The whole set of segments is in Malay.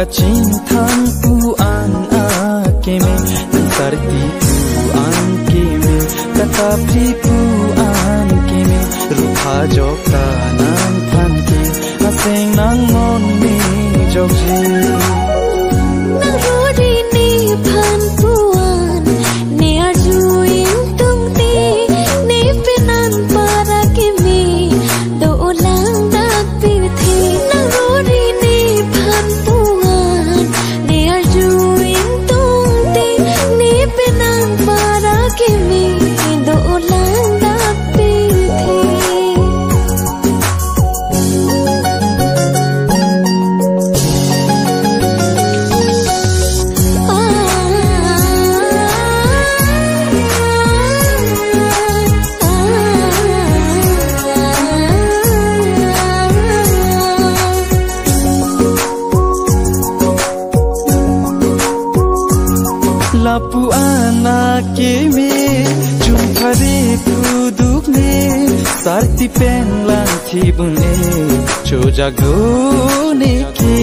kacintang puan akeme sarti puan keme katapri puan keme rupa jokta nang phanki aseng nang mon ni jokji nang rodi ni phan puan ne ajuin tungti ne penan para keme do ulang dak pithi nang rodi ni phan puan ne ajuin tungti ne penan para keme do ulang dak pithi lapu anak keme jumphare puduk ne sarti pen lang thibune chojago ne ke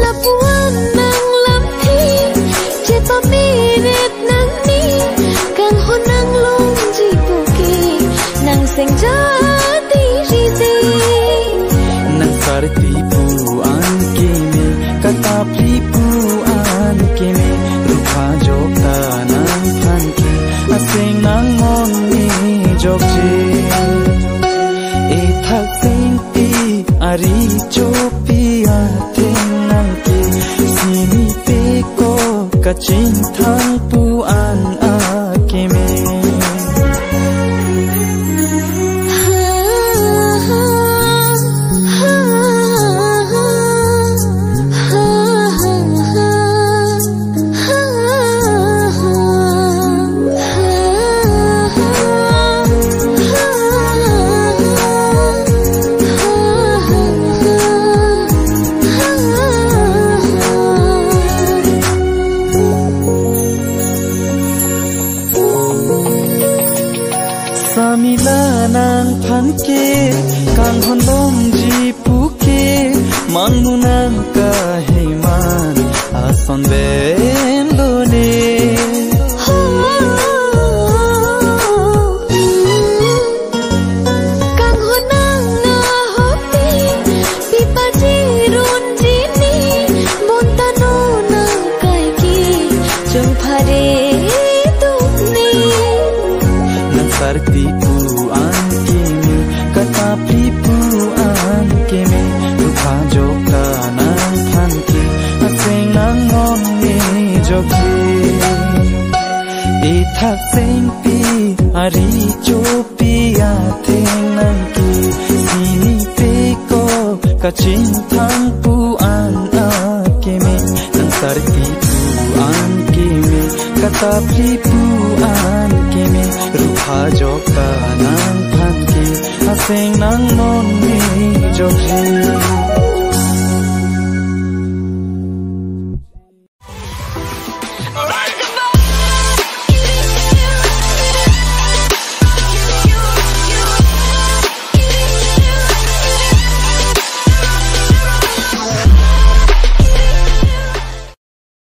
lapuan nang lamthi chepa meret nang ni kang honang long jipuke nang sengja diri de nang sarti puan keme katapri puan keme rupa jokta nang phanki aseng nang mon ni jokje e thak seng pi ari chopi ateng nang ke sini pe ko kacintang puan akeme samila nang phanke kang hondom ji puke mangnu nang kahiman ason ben lone kang honang na hopi pipa jirun jini bontano nang kaiki jumphare tukni sarti puan keme katapri puan keme rupa jokta nang phanki aseng nang mon ni jokji e thak seng pi ari chopi ateng nang ki sini pe ko kacintang puan akeme nang sarti puan keme katapri puan keme rupa jokta nang phanki aseng nang mon ni jokji